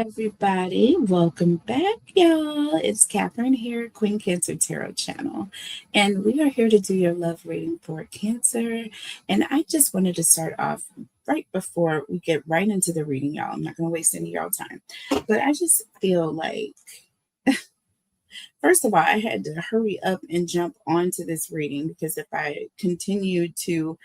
Everybody, welcome back, y'all. It's Catherine here, Queen Cancer Tarot channel, and we are here to do your love reading for Cancer. And I just wanted to start off right before we get right into the reading, y'all. I'm not going to waste any of y'all time, but I just feel like, first of all, I had to hurry up and jump onto this reading because if I continued to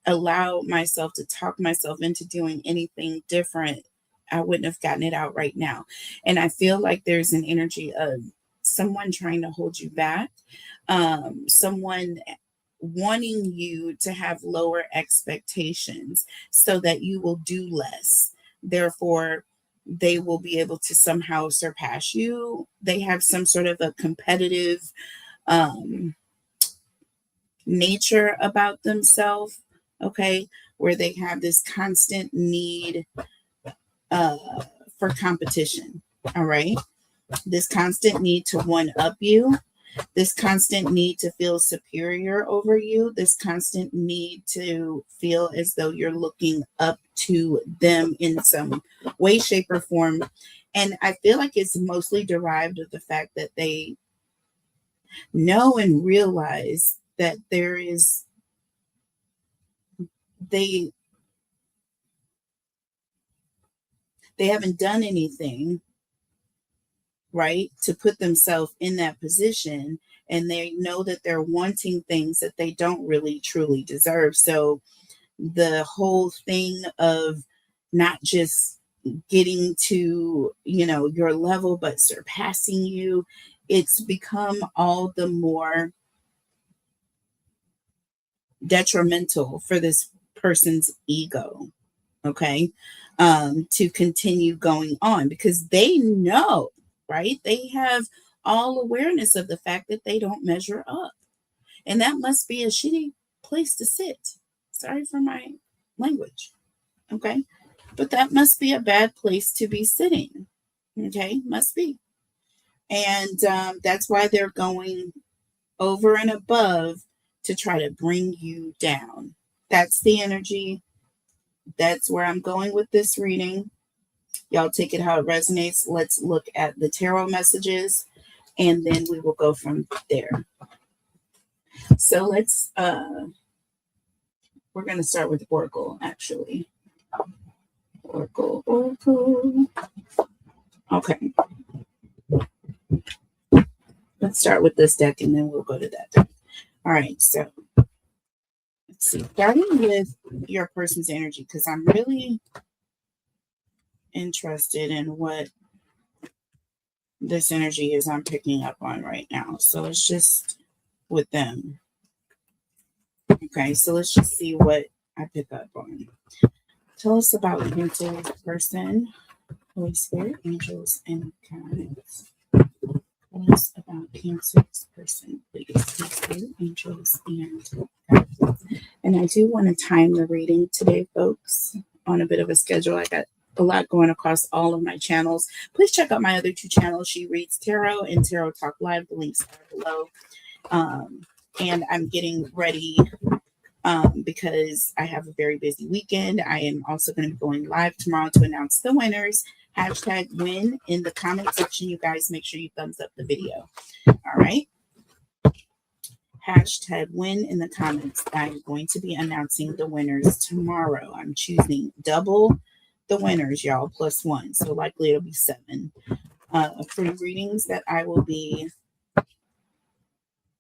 allow myself to talk myself into doing anything different, I wouldn't have gotten it out right now. And I feel like there's an energy of someone trying to hold you back, someone wanting you to have lower expectations so that you will do less. Therefore, they will be able to somehow surpass you. They have some sort of a competitive um, nature about themselves, okay, where they have this constant need uh, for competition. All right. This constant need to one up you, this constant need to feel superior over you, this constant need to feel as though you're looking up to them in some way, shape, or form. And I feel like it's mostly derived of the fact that they know and realize that they they haven't done anything right to put themselves in that position, and they know that they're wanting things that they don't really truly deserve. So the whole thing of not just getting to your level but surpassing you, it's become all the more detrimental for this person's ego, okay, to continue going on because they know, right? They have all awareness of the fact that they don't measure up. And that must be a shitty place to sit. Sorry for my language, okay? But that must be a bad place to be sitting, okay? Must be. And that's why they're going over and above to try to bring you down. That's the energy. That's where I'm going with this reading. Y'all take it how it resonates. Let's look at the tarot messages and then we will go from there. So we're going to start with Oracle, actually. Oracle. Okay. Let's start with this deck and then we'll go to that deck. All right, so let's see. Starting with your person's energy, because I'm really interested in what this energy is I'm picking up on right now. So it's just with them. Okay, so let's just see what I pick up on. Tell us about Cancer's person, Holy Spirit, angels, and guides. Tell us about Cancer's person, please. Holy Spirit, angels, and guides. And I do want to time the reading today, folks, on a bit of a schedule. I got a lot going across all of my channels. Please check out my other two channels, She Reads Tarot and Tarot Talk Live. The links are below. And I'm getting ready because I have a very busy weekend. I am also going to be going live tomorrow to announce the winners. Hashtag win in the comment section. You guys make sure you thumbs up the video. All right. Hashtag win in the comments. I'm going to be announcing the winners tomorrow. I'm choosing double the winners, y'all, plus one. So likely it'll be 7 free readings that I will be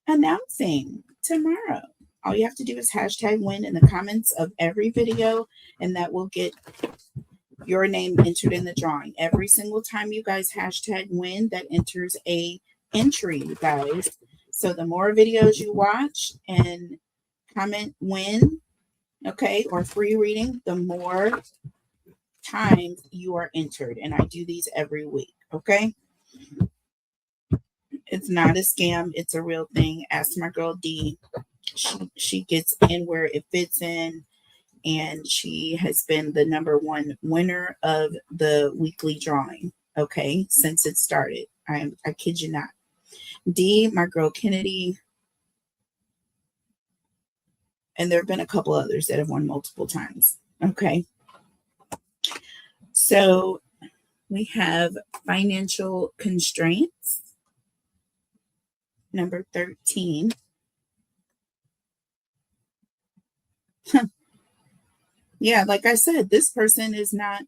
announcing tomorrow. All you have to do is hashtag win in the comments of every video, and that will get your name entered in the drawing. Every single time you guys hashtag win, that enters a entry, you guys. So the more videos you watch and comment win, okay, or free reading, the more times you are entered. And I do these every week, okay? It's not a scam. It's a real thing. Ask my girl D. She gets in where it fits in, and she has been the #1 winner of the weekly drawing, okay, since it started. I kid you not. D, my girl Kennedy, and there have been a couple others that have won multiple times, okay? So We have financial constraints, number 13. Yeah, like I said, this person is not,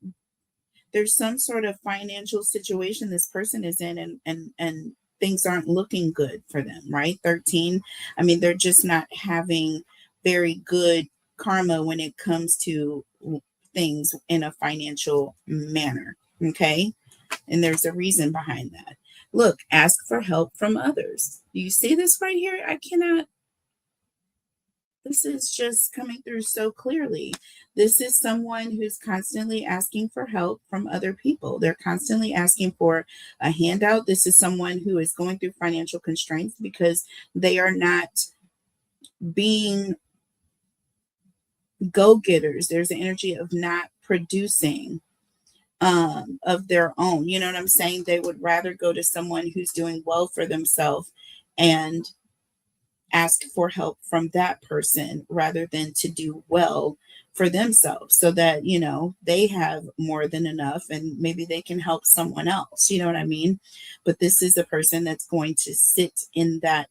there's some sort of financial situation this person is in, and things aren't looking good for them, right? 13. I mean, they're just not having very good karma when it comes to things in a financial manner. Okay. And there's a reason behind that. Look, ask for help from others. Do you see this right here? I cannot, this is just coming through so clearly. This is someone who's constantly asking for help from other people. They're constantly asking for a handout. This is someone who is going through financial constraints because they are not being go-getters. There's an energy of not producing of their own. You know what I'm saying? They would rather go to someone who's doing well for themselves and ask for help from that person rather than to do well for themselves so that, you know, they have more than enough and maybe they can help someone else. You know what I mean? But this is a person that's going to sit in that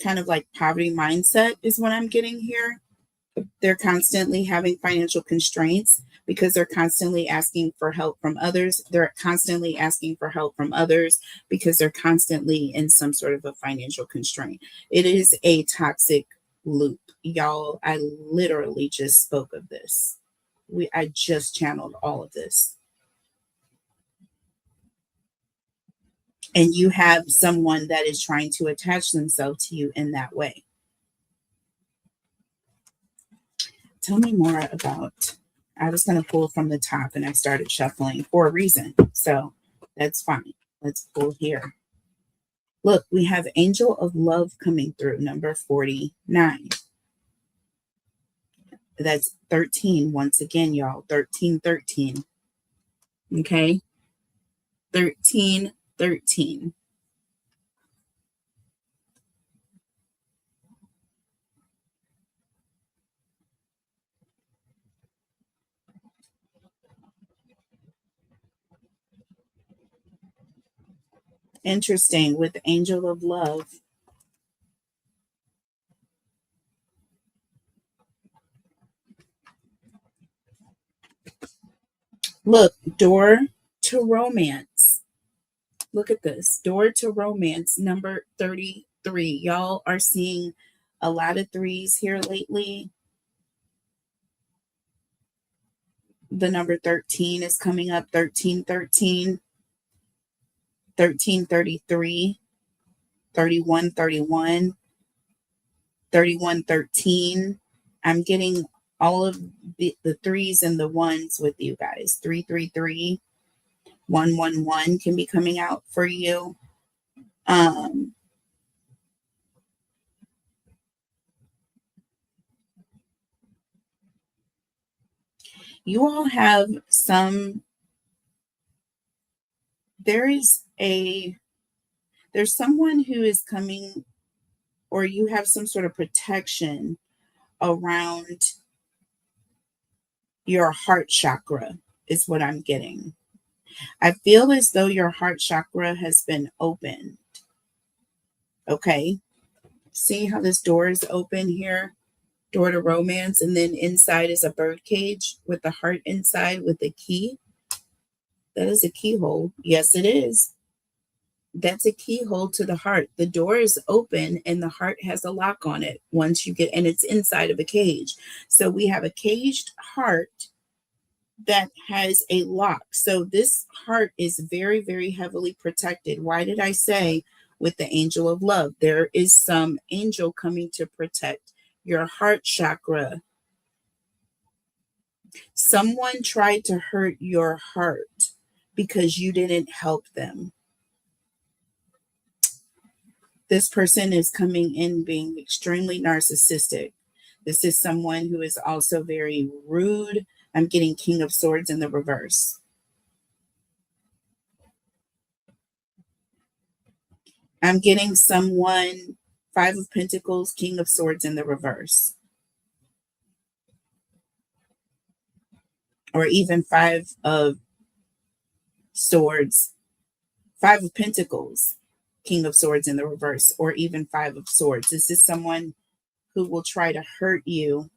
kind of like poverty mindset, is what I'm getting here. They're constantly having financial constraints because they're constantly asking for help from others. They're constantly asking for help from others because they're constantly in some sort of a financial constraint. It is a toxic loop. Y'all, I literally just spoke of this. I just channeled all of this. And you have someone that is trying to attach themselves to you in that way. Tell me more about, I was going to pull from the top and I started shuffling for a reason. So that's fine. Let's pull here. Look, we have Angel of Love coming through, number 49. That's 13 once again, y'all. 13, 13. Okay? 13, 13. Interesting with Angel of Love. Look, door to romance. Look at this. Door to romance, number 33. Y'all are seeing a lot of threes here lately. The number 13 is coming up. 13, 13, 13, 33, 31, 31, 31, 13. I'm getting all of the threes and the ones with you guys. 333, 111 can be coming out for you. You all have there's someone who is coming, or you have some sort of protection around your heart chakra, is what I'm getting. I feel as though your heart chakra has been opened. Okay. See how this door is open here? Door to romance. And then inside is a bird cage with the heart inside with the key. That is a keyhole. Yes, it is. That's a keyhole to the heart. The door is open and the heart has a lock on it once you get, and it's inside of a cage. So we have a caged heart that has a lock. So this heart is very, very heavily protected. Why did I say with the Angel of Love? There is some angel coming to protect your heart chakra. Someone tried to hurt your heart because you didn't help them. This person is coming in being extremely narcissistic. This is someone who is also very rude. I'm getting King of Swords in the reverse. I'm getting someone, Five of Pentacles, King of Swords in the reverse. Or even Five of Swords, Five of Pentacles, King of Swords in the reverse, or even Five of Swords. This is someone who will try to hurt you,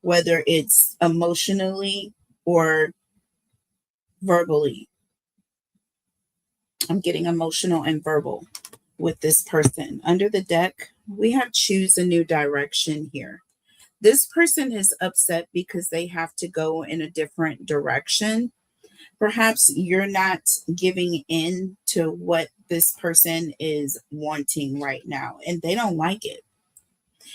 whether it's emotionally or verbally. I'm getting emotional and verbal with this person. Under the deck, we have choose a new direction here. This person is upset because they have to go in a different direction. Perhaps you're not giving in to what this person is wanting right now, and they don't like it.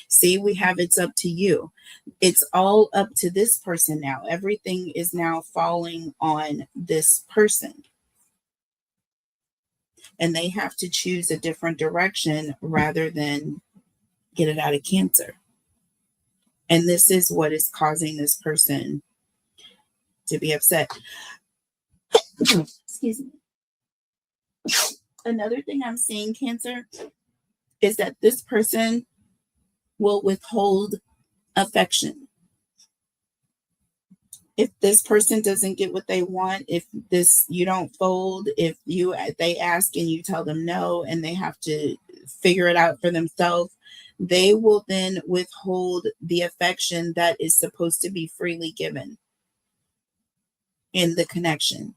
See, we have it's up to you. It's all up to this person now. Everything is now falling on this person. And they have to choose a different direction rather than get it out of Cancer. And this is what is causing this person to be upset. Excuse me. Another thing I'm seeing, Cancer, is that this person will withhold affection. If this person doesn't get what they want, if you don't fold, if they ask and you tell them no and they have to figure it out for themselves, they will then withhold the affection that is supposed to be freely given in the connection.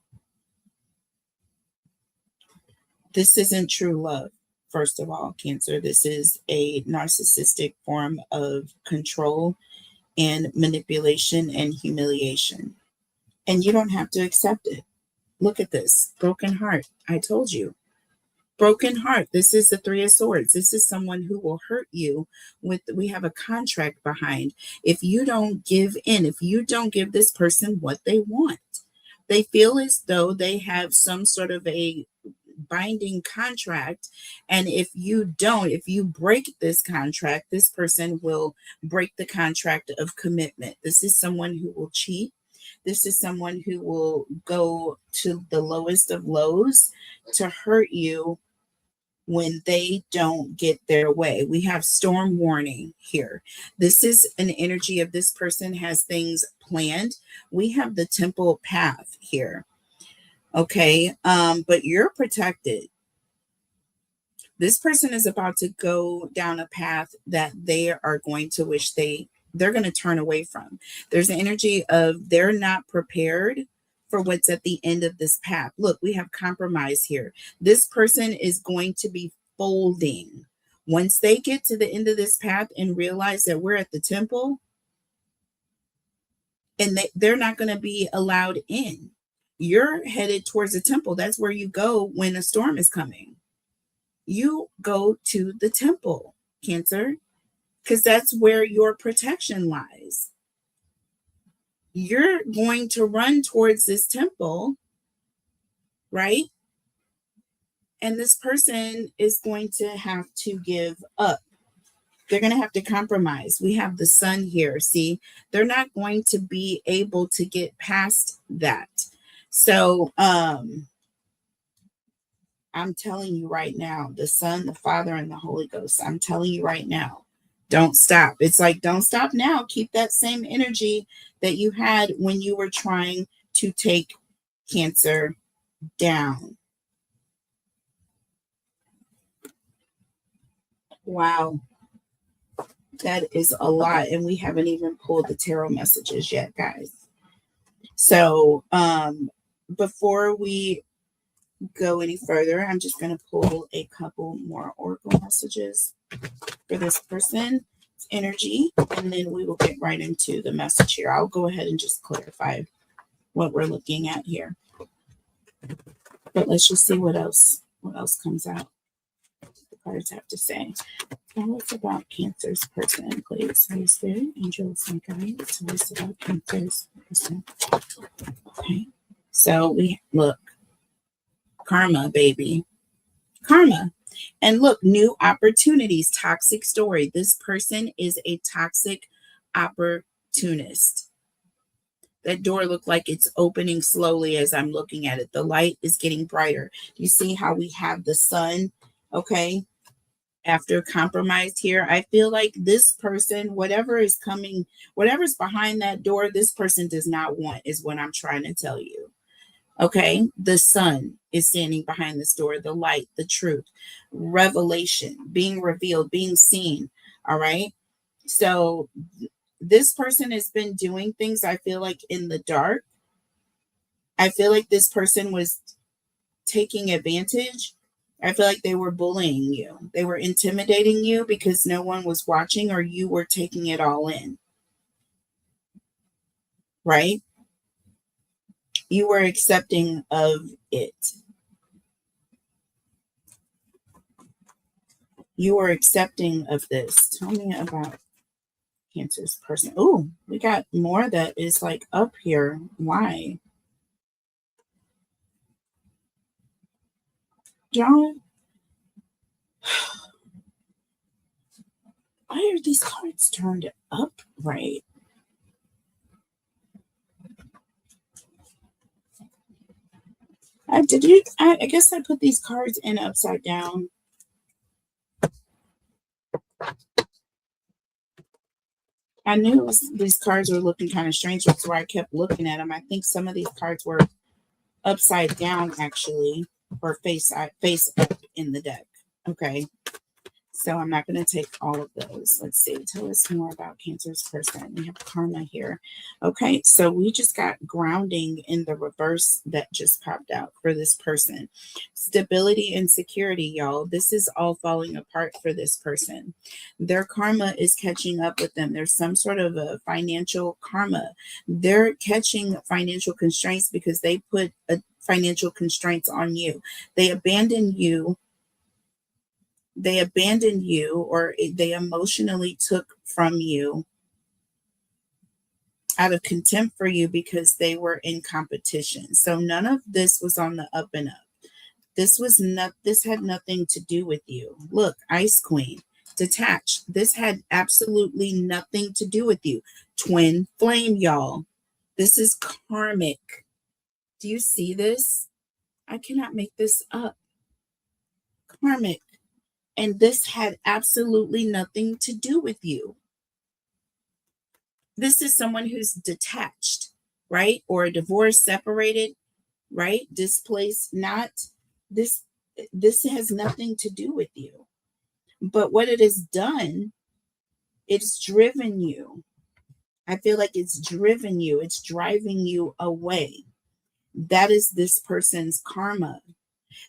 This isn't true love, first of all, Cancer. This is a narcissistic form of control and manipulation and humiliation. And you don't have to accept it. Look at this. Broken heart. I told you. Broken heart. This is the Three of Swords. This is someone who will hurt you we have a contract behind. If you don't give in, if you don't give this person what they want, they feel as though they have some sort of a binding contract. And if you break this contract, this person will break the contract of commitment. This is someone who will cheat. This is someone who will go to the lowest of lows to hurt you when they don't get their way. We have storm warning here. This is an energy of this person has things planned. We have the temple path here. Okay. But you're protected. This person is about to go down a path that they are going to wish they're going to turn away from. There's an energy of they're not prepared for what's at the end of this path. Look, we have compromise here. This person is going to be folding. Once they get to the end of this path and realize that we're at the temple, and they're not going to be allowed in. You're headed towards the temple. That's where you go when a storm is coming. You go to the temple, Cancer, because that's where your protection lies. You're going to run towards this temple, right? And this person is going to have to give up. They're going to have to compromise. We have the sun here. See, they're not going to be able to get past that. So, I'm telling you right now, the Son, the Father, and the Holy Ghost, I'm telling you right now, don't stop. It's like, don't stop now. Keep that same energy that you had when you were trying to take Cancer down. Wow. That is a lot. And we haven't even pulled the tarot messages yet, guys. So, before we go any further, I'm just going to pull a couple more oracle messages for this person's energy, and then we will get right into the message here. I'll go ahead and just clarify what we're looking at here, but let's just see what else comes out. The cards have to say. Tell us about Cancer's person, please. Holy Spirit, angels, and guides. Tell us about Cancer's person. Okay, so we look. Karma, baby. Karma. And look, new opportunities, toxic story. This person is a toxic opportunist. That door looked like it's opening slowly as I'm looking at it. The light is getting brighter. You see how we have the sun, okay? after compromise here. I feel like this person, whatever's behind that door, this person does not want, is what I'm trying to tell you. Okay, the sun is standing behind this door, the light, the truth, revelation, being revealed, being seen. All right. So this person has been doing things, I feel like, in the dark. I feel like this person was taking advantage. I feel like they were bullying you. They were intimidating you because no one was watching, or you were taking it all in. Right? You were accepting of it. You were accepting of this. Tell me about Cancer's person. Oh, we got more that is like up here. Why? John, why are these cards turned upright? I guess I put these cards in upside down. I knew these cards were looking kind of strange. That's why I kept looking at them. I think some of these cards were upside down, actually, or face up in the deck. Okay. So I'm not going to take all of those. Let's see. Tell us more about Cancer's person. We have karma here. Okay. So we just got grounding in the reverse that just popped out for this person. Stability and security, y'all. This is all falling apart for this person. Their karma is catching up with them. There's some sort of a financial karma. They're catching financial constraints because they put financial constraints on you. They abandoned you, or they emotionally took from you out of contempt for you because they were in competition. So none of this was on the up and up. This had nothing to do with you. Look, Ice Queen, detached. This had absolutely nothing to do with you. Twin flame, y'all. This is karmic. Do you see this? I cannot make this up. Karmic. And this had absolutely nothing to do with you. This is someone who's detached, right? Or divorced, separated, right? Displaced, not this. This has nothing to do with you. But what it has done, it's driven you. I feel like it's driven you. It's driving you away. That is this person's karma.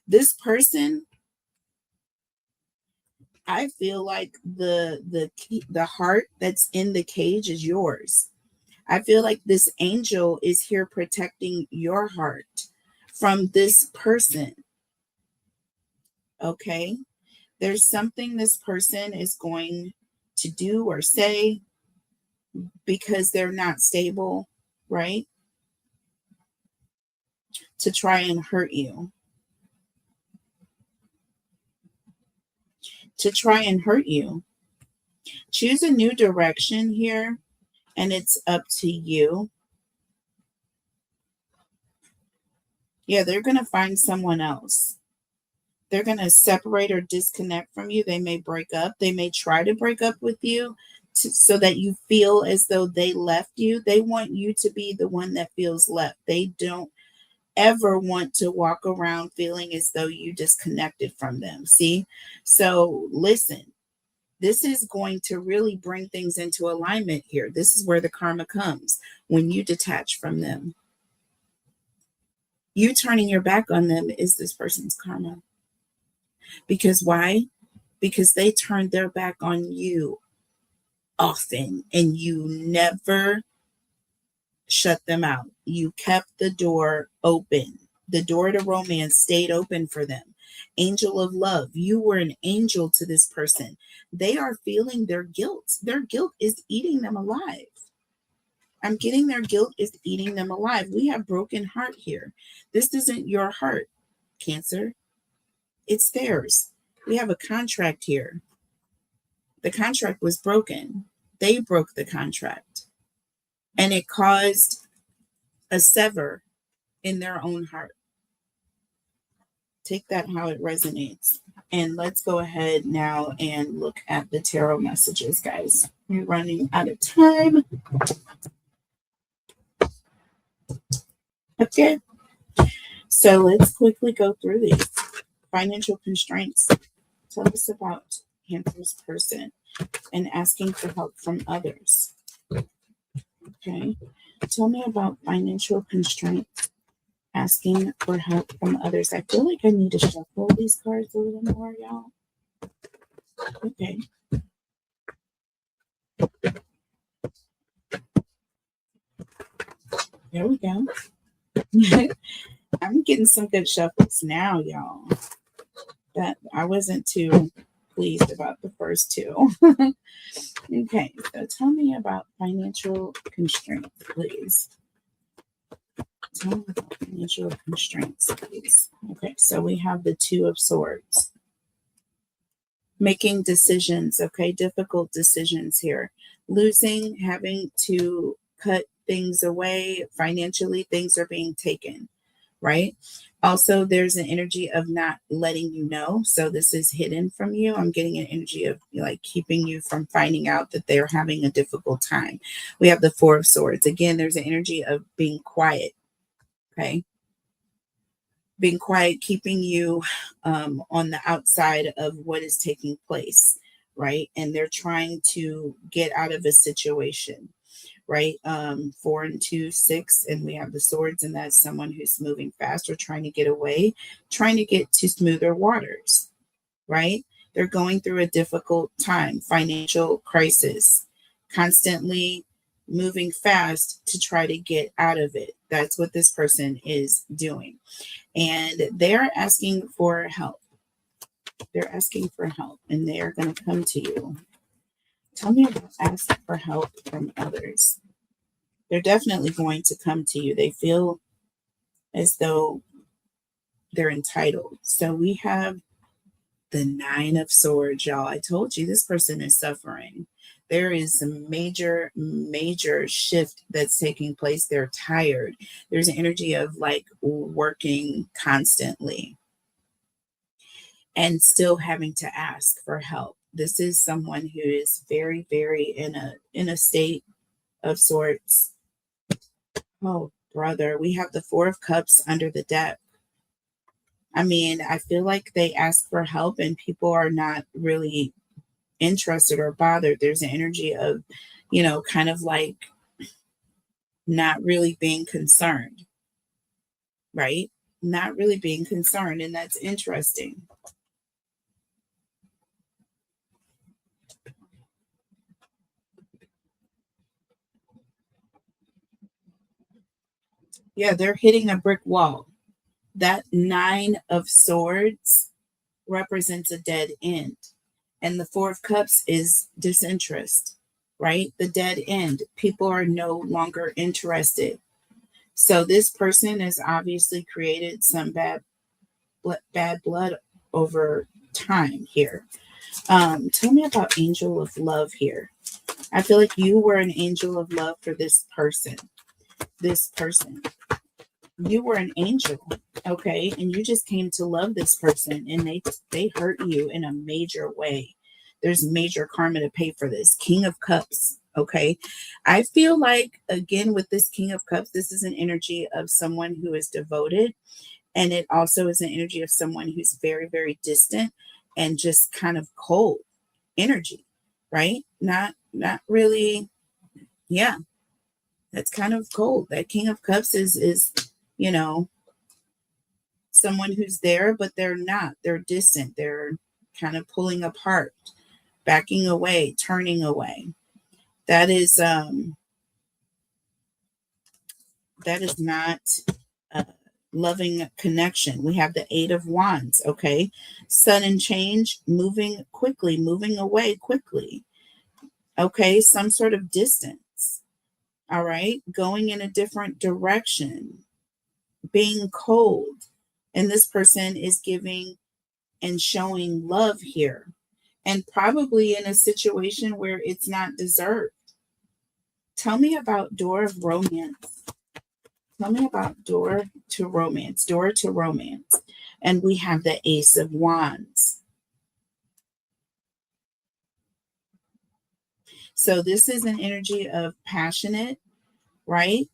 This person, I feel like the heart that's in the cage is yours. I feel like this angel is here protecting your heart from this person. Okay? There's something this person is going to do or say because they're not stable, right? To try and hurt you. To try and hurt you. Choose a new direction here, and it's up to you. Yeah, they're going to find someone else. They're going to separate or disconnect from you. They may break up. They may try to break up with you so that you feel as though they left you. They want you to be the one that feels left. They don't ever want to walk around feeling as though you disconnected from them. See? So listen, this is going to really bring things into alignment here. This is where the karma comes when you detach from them. You turning your back on them is this person's karma. Because why? Because they turned their back on you often and you never shut them out. You kept the door open. The door to romance stayed open for them. Angel of love, you were an angel to this person. They are feeling their guilt. Their guilt is eating them alive. I'm getting their guilt is eating them alive. We have broken heart here. This isn't your heart, Cancer. It's theirs. We have a contract here. The contract was broken. They broke the contract. And it caused a sever in their own heart. Take that how it resonates. And let's go ahead now and look at the tarot messages, guys. We're running out of time. Okay. So let's quickly go through these. Financial constraints. Tell us about Cancer's person and asking for help from others. Okay. Tell me about financial constraints. Asking for help from others. I feel like I need to shuffle these cards a little more, y'all. Okay. There we go. I'm getting some good shuffles now, y'all. That I wasn't too pleased about the first two. Okay, so tell me about financial constraints, please. Tell me about financial constraints, please. Okay, so we have the Two of Swords. Making decisions, okay, difficult decisions here. Losing, having to cut things away. Financially, things are being taken, right? Also, there's an energy of not letting you know. So this is hidden from you. I'm getting an energy of like keeping you from finding out that they're having a difficult time. We have the Four of Swords. Again, there's an energy of being quiet, okay? Being quiet, keeping you on the outside of what is taking place, right? And they're trying to get out of a situation, right? 4 and 2, 6, and we have the swords, and that's someone who's moving fast or trying to get away, trying to get to smoother waters, right? They're going through a difficult time, financial crisis, constantly moving fast to try to get out of it. That's what this person is doing. And they're asking for help. They're asking for help, and they are going to come to you. Tell me about asking for help from others. They're definitely going to come to you. They feel as though they're entitled. So we have the Nine of Swords, y'all. I told you this person is suffering. There is a major, major shift that's taking place. They're tired. There's an energy of like working constantly and still having to ask for help. This is someone who is very, very in a state of sorts. Oh, brother, we have the Four of Cups under the deck. I mean, I feel like they ask for help and people are not really interested or bothered. There's an energy of, kind of like not really being concerned, right? Not really being concerned. And that's interesting. Yeah, they're hitting a brick wall. That Nine of Swords represents a dead end. And the Four of Cups is disinterest, right? The dead end. People are no longer interested. So this person has obviously created some bad blood over time here. Tell me about Angel of Love here. I feel like you were an angel of love for this person. This person. You were an angel, okay? And you just came to love this person and they hurt you in a major way. There's major karma to pay for this. King of Cups, okay? I feel like, again, with this King of Cups, this is an energy of someone who is devoted. And it also is an energy of someone who's very, very distant and just kind of cold energy, right? Not really, yeah. That's kind of cold. That King of Cups is someone who's there, but they're not. They're distant. They're kind of pulling apart, backing away, turning away. That is not a loving connection. We have the Eight of Wands, okay? Sudden change, moving quickly, moving away quickly. Okay, some sort of distance. All right, going in a different direction, being cold. And this person is giving and showing love here, and probably in a situation where it's not deserved. Tell me about Door of Romance. Tell me about door to romance, door to romance. And we have the Ace of Wands. So this is an energy of passionate, right?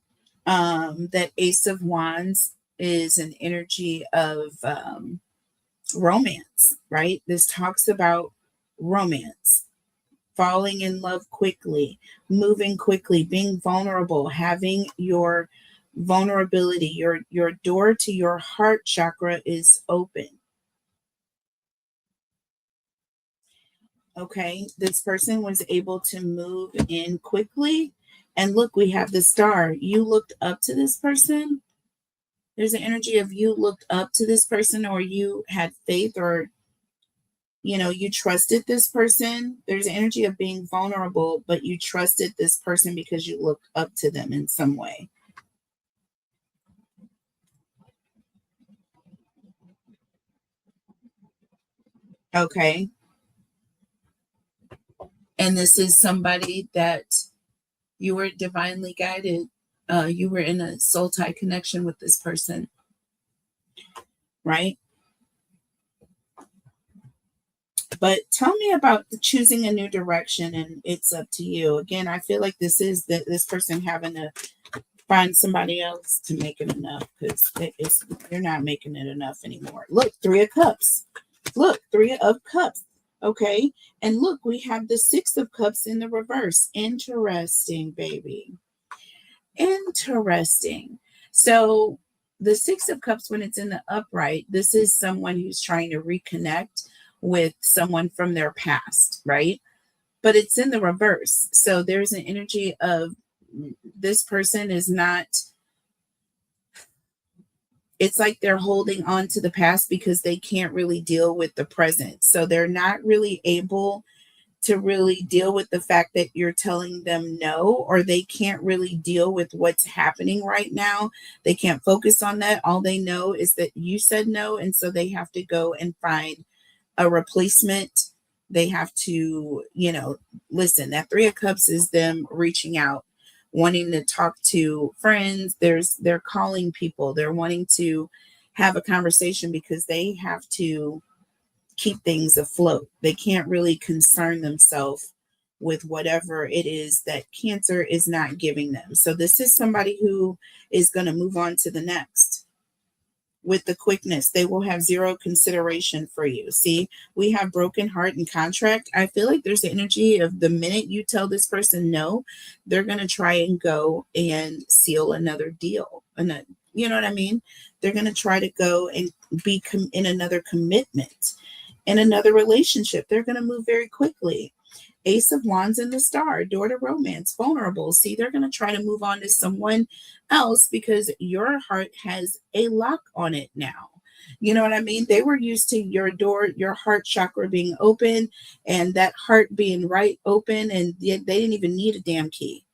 That Ace of Wands is an energy of romance, right? This talks about romance, falling in love quickly, moving quickly, being vulnerable, having your vulnerability, your door to your heart chakra is open. Okay, this person was able to move in quickly. And look, we have the star. You looked up to this person. There's an energy of you looked up to this person, or you had faith, or you trusted this person. There's an energy of being vulnerable, but you trusted this person because you looked up to them in some way. Okay. And this is somebody that you were divinely guided. You were in a soul tie connection with this person, right? But tell me about choosing a new direction, and it's up to you. Again, I feel like this is this person having to find somebody else to make it enough, because you're not making it enough anymore. Look, 3 of Cups. Look, 3 of Cups. Okay. And look, we have the 6 of Cups in the reverse. Interesting, baby. Interesting. So the 6 of Cups, when it's in the upright, this is someone who's trying to reconnect with someone from their past, right? But it's in the reverse. So there's an energy of this person is not, it's like they're holding on to the past because they can't really deal with the present. So they're not really able to really deal with the fact that you're telling them no, or they can't really deal with what's happening right now. They can't focus on that. All they know is that you said no. And so they have to go and find a replacement. They have to, listen, that 3 of Cups is them reaching out, wanting to talk to friends. They're calling people. They're wanting to have a conversation because they have to keep things afloat. They can't really concern themselves with whatever it is that Cancer is not giving them. So this is somebody who is going to move on to the next with the quickness. They will have zero consideration for you. See, we have broken heart and contract. I feel like there's the energy of the minute you tell this person no, they're going to try and go and seal another deal. And you know what I mean? They're going to try to go and be in another commitment, in another relationship. They're going to move very quickly. Ace of Wands and the Star, door to romance, vulnerable. See, they're going to try to move on to someone else because your heart has a lock on it now. You know what I mean? They were used to your door, your heart chakra being open, and that heart being right open, and they didn't even need a damn key.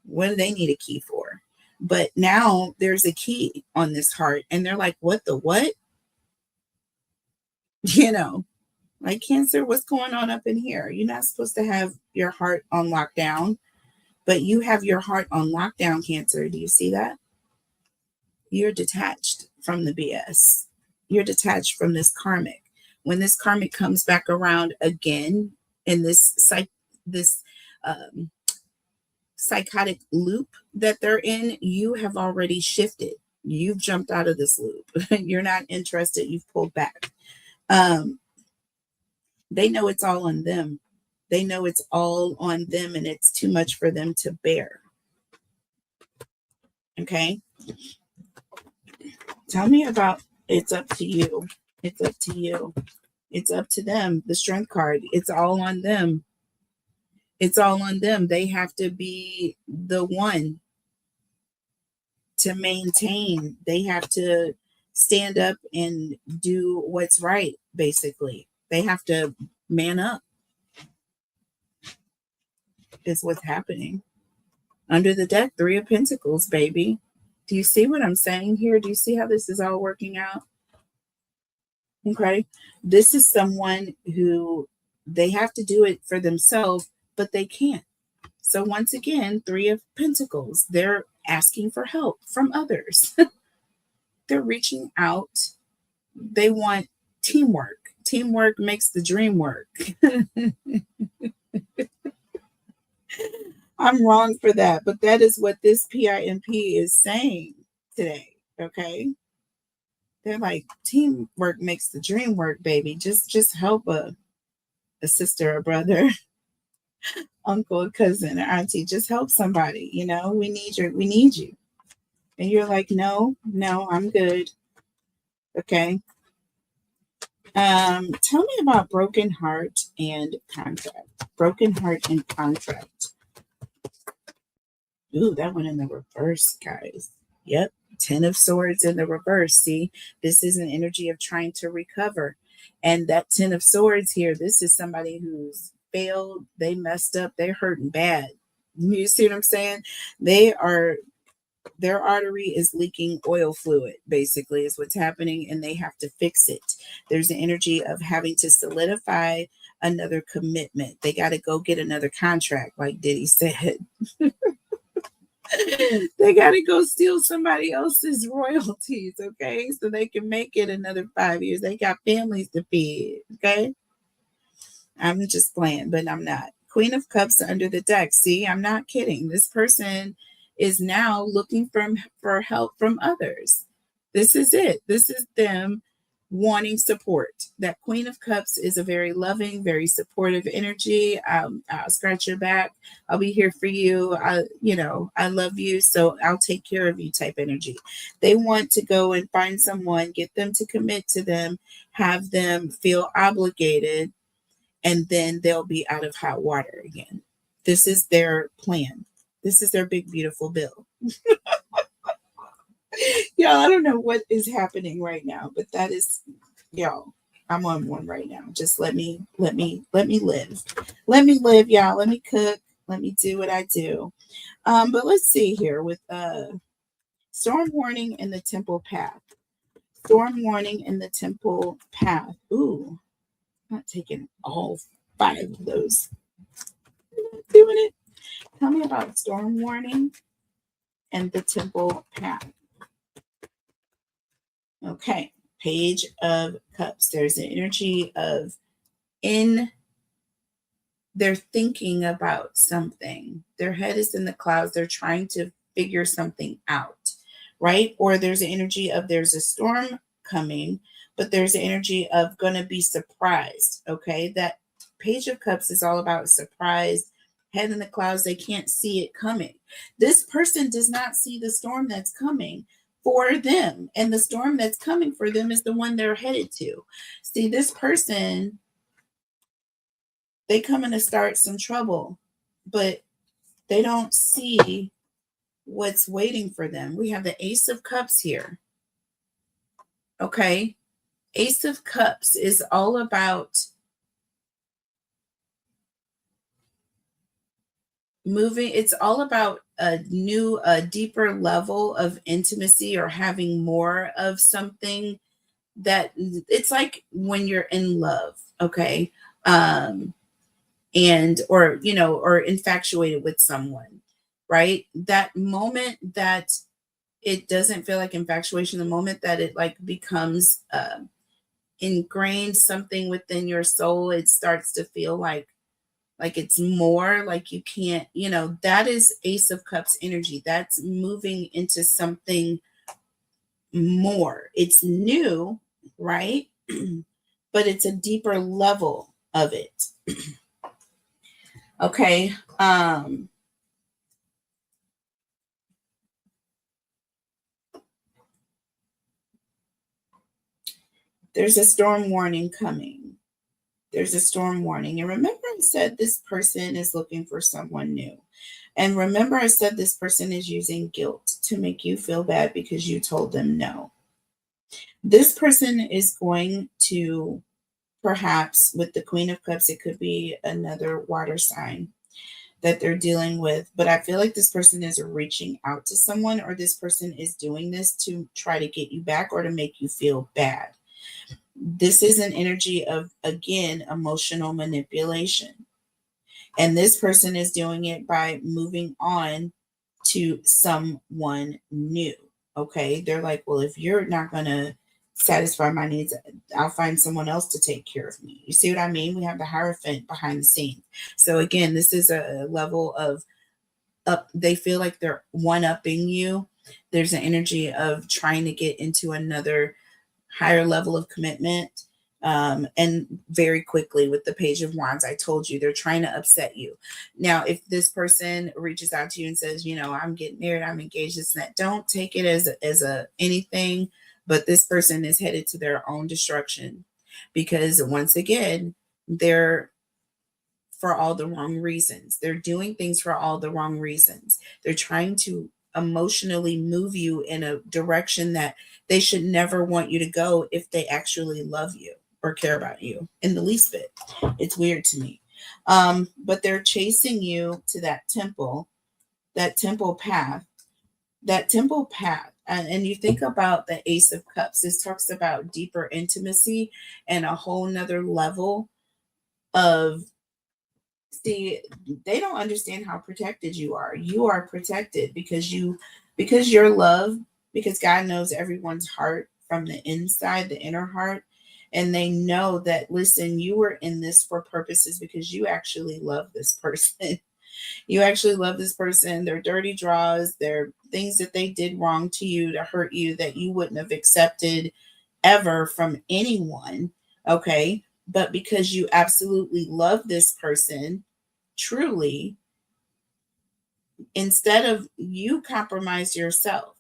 What do they need a key for? But now there's a key on this heart, and they're like, what the what? Like, Cancer, what's going on up in here? You're not supposed to have your heart on lockdown, but you have your heart on lockdown, Cancer. Do you see that? You're detached from the BS. You're detached from this karmic. When this karmic comes back around again in this psychotic loop that they're in, you have already shifted. You've jumped out of this loop. You're not interested. You've pulled back. They know it's all on them. They know it's all on them, and it's too much for them to bear. Okay. Tell me about it's up to you. It's up to you. It's up to them. The Strength card. It's all on them. It's all on them. They have to be the one to maintain. They have to stand up and do what's right, basically. They have to man up, is what's happening. Under the deck, 3 of Pentacles, baby. Do you see what I'm saying here? Do you see how this is all working out? Okay. This is someone who they have to do it for themselves, but they can't. So once again, 3 of Pentacles. They're asking for help from others. They're reaching out. They want teamwork. Teamwork makes the dream work. I'm wrong for that, but that is what this PIMP is saying today. Okay. They're like, teamwork makes the dream work, baby. Just help a sister, a brother, uncle, a cousin, or auntie. Just help somebody. We need you. And you're like, no, I'm good. Okay. Tell me about broken heart and contract. Broken heart and contract. Ooh, that went in the reverse, guys. Yep. 10 of swords in the reverse. See, this is an energy of trying to recover. And that 10 of swords here, this is somebody who's failed. They messed up. They're hurting bad. You see what I'm saying? Their artery is leaking oil fluid, basically, is what's happening, and they have to fix it. There's an energy of having to solidify another commitment. They got to go get another contract, like Diddy said. They got to go steal somebody else's royalties, okay? So they can make it another 5 years. They got families to feed, okay? I'm just playing, but I'm not. Queen of Cups under the deck. See, I'm not kidding. This person is now looking for help from others. This is it. This is them wanting support. That Queen of Cups is a very loving, very supportive energy. I'll scratch your back. I'll be here for you. I love you, so I'll take care of you type energy. They want to go and find someone, get them to commit to them, have them feel obligated, and then they'll be out of hot water again. This is their plan. This is their big, beautiful bill. Y'all, I don't know what is happening right now, but that is, y'all, I'm on one right now. Just let me live. Let me live, y'all. Let me cook. Let me do what I do. But let's see here with storm warning in the temple path. Storm warning in the temple path. Ooh, I'm not taking all 5 of those. I'm not doing it. Tell me about storm warning and the temple path. Okay, Page of Cups. There's an energy of they're thinking about something. Their head is in the clouds. They're trying to figure something out, right? Or there's an energy of there's a storm coming, but there's an energy of going to be surprised, okay? That Page of Cups is all about surprise, head in the clouds. They can't see it coming. This person does not see the storm that's coming for them. And the storm that's coming for them is the one they're headed to. See, this person, they coming to start some trouble, but they don't see what's waiting for them. We have the Ace of Cups here. Okay. Ace of Cups is all about moving. It's all about a deeper level of intimacy or having more of something that it's like when you're in love. Okay. Or infatuated with someone, right? That moment that it doesn't feel like infatuation, the moment that it like becomes ingrained something within your soul, it starts to feel like it's more, like you can't, that is Ace of Cups energy. That's moving into something more. It's new, right? But it's a deeper level of it. Okay. There's a storm warning coming. There's a storm warning. And remember, I said this person is looking for someone new. And remember, I said this person is using guilt to make you feel bad because you told them no. This person is going to, perhaps with the Queen of Cups, it could be another water sign that they're dealing with. But I feel like this person is reaching out to someone, or this person is doing this to try to get you back or to make you feel bad. This is an energy of, again, emotional manipulation. And this person is doing it by moving on to someone new. Okay. They're like, well, if you're not going to satisfy my needs, I'll find someone else to take care of me. You see what I mean? We have the Hierophant behind the scenes. So again, this is a level of up. They feel like they're one upping you. There's an energy of trying to get into another higher level of commitment. And very quickly with the Page of Wands, I told you they're trying to upset you. Now, if this person reaches out to you and says, you know, I'm getting married, I'm engaged, this and that, don't take it as a anything. But this person is headed to their own destruction because once again, they're for all the wrong reasons. They're doing things for all the wrong reasons. They're trying to emotionally move you in a direction that they should never want you to go if they actually love you or care about you in the least bit. It's weird to me. But they're chasing you to that temple path, that temple path. And you think about the Ace of Cups. This talks about deeper intimacy and a whole nother level of, see, they don't understand how protected you are. You are protected because you're loved, because God knows everyone's heart from the inside, the inner heart. And they know that, listen, you were in this for purposes because you actually love this person. You actually love this person. Their dirty draws, their things that they did wrong to you to hurt you that you wouldn't have accepted ever from anyone. Okay. But because you absolutely love this person, truly, instead of you compromise yourself.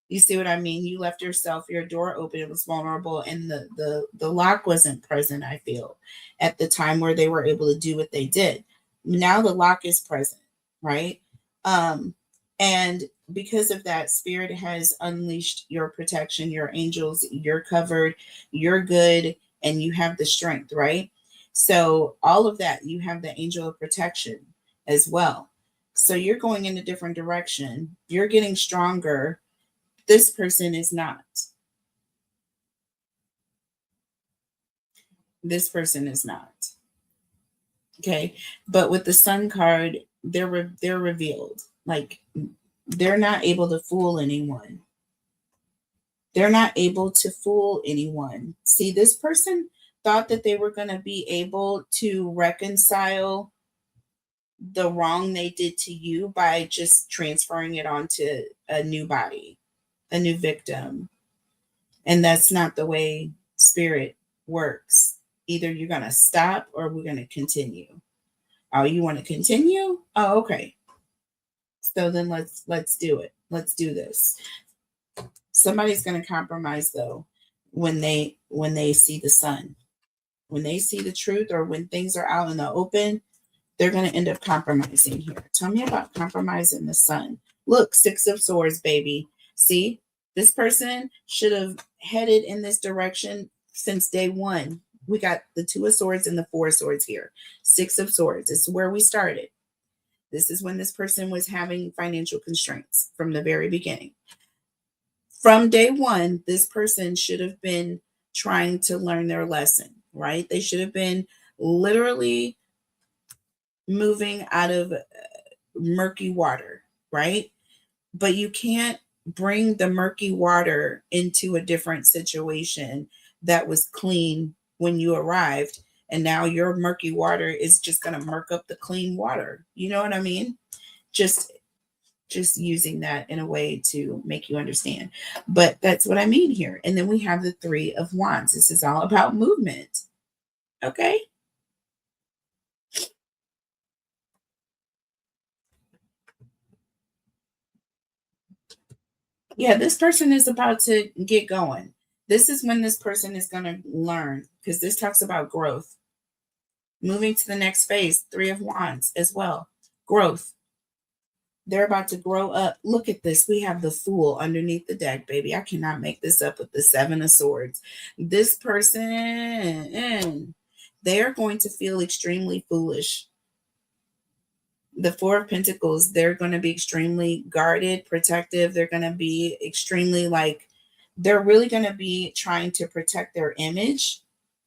You see what I mean? You left yourself, your door open, it was vulnerable, and the lock wasn't present, I feel, at the time where they were able to do what they did. Now the lock is present, right? And because of that, Spirit has unleashed your protection, your angels, you're covered, you're good, and you have the strength, right? So all of that, you have the angel of protection as well. So you're going in a different direction. You're getting stronger. This person is not. This person is not. Okay. But with the Sun card, they're revealed. Like, they're not able to fool anyone. They're not able to fool anyone. See, this person thought that they were going to be able to reconcile the wrong they did to you by just transferring it onto a new body, a new victim. And that's not the way Spirit works. Either you're going to stop or we're going to continue. Oh, you want to continue? Oh, okay. So then let's do it. Let's do this. Somebody's going to compromise though when they see the sun. When they see the truth, or when things are out in the open, they're going to end up compromising here. Tell me about compromising the sun. Look, Six of Swords, baby. See, this person should have headed in this direction since day one. We got the Two of Swords and the Four of Swords here. Six of Swords. This is where we started. This is when this person was having financial constraints from the very beginning. From day one, this person should have been trying to learn their lesson, right? They should have been literally moving out of murky water, right? But you can't bring the murky water into a different situation that was clean when you arrived. And now your murky water is just going to murk up the clean water. You know what I mean? Just using that in a way to make you understand. But that's what I mean here. And then we have the Three of Wands. This is all about movement. Okay. Yeah, this person is about to get going. This is when this person is going to learn, because this talks about growth. Moving to the next phase, Three of Wands as well. Growth. They're about to grow up. Look at this. We have the Fool underneath the deck, baby. I cannot make this up with the Seven of Swords. This person, they are going to feel extremely foolish. The Four of Pentacles, they're going to be extremely guarded, protective. They're going to be extremely they're really going to be trying to protect their image.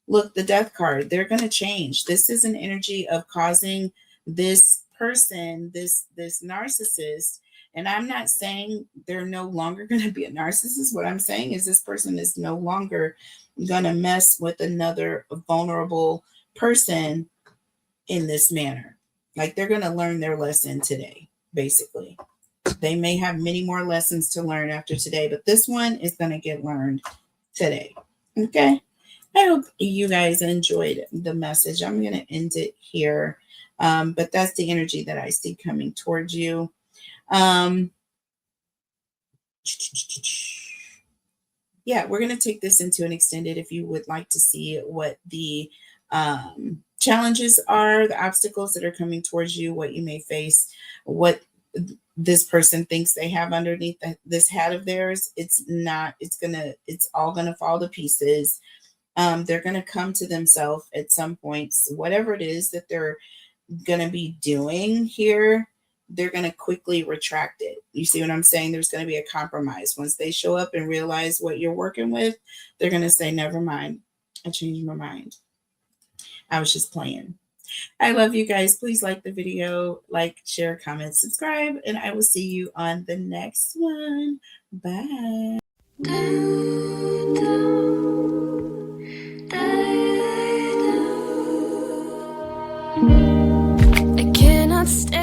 Look, the Death card, they're going to change. This is an energy of causing this person, this narcissist, And I'm not saying they're no longer going to be a narcissist. What I'm saying is this person is no longer going to mess with another vulnerable person in this manner. Like they're going to learn their lesson today, basically. They may have many more lessons to learn after today, but this one is going to get learned today. Okay. I hope you guys enjoyed the message. I'm going to end it here. But that's the energy that I see coming towards you. Yeah, we're going to take this into an extended if you would like to see what the challenges are, the obstacles that are coming towards you, what you may face, what this person thinks they have underneath this hat of theirs. It's not, it's all going to fall to pieces. They're going to come to themselves at some points, whatever it is that they're going to be doing here, they're going to quickly retract it. You see what I'm saying? There's going to be a compromise. Once they show up and realize what you're working with, they're going to say, never mind. I changed my mind. I was just playing. I love you guys. Please like the video, like, share, comment, subscribe, and I will see you on the next one. Bye. I cannot stay.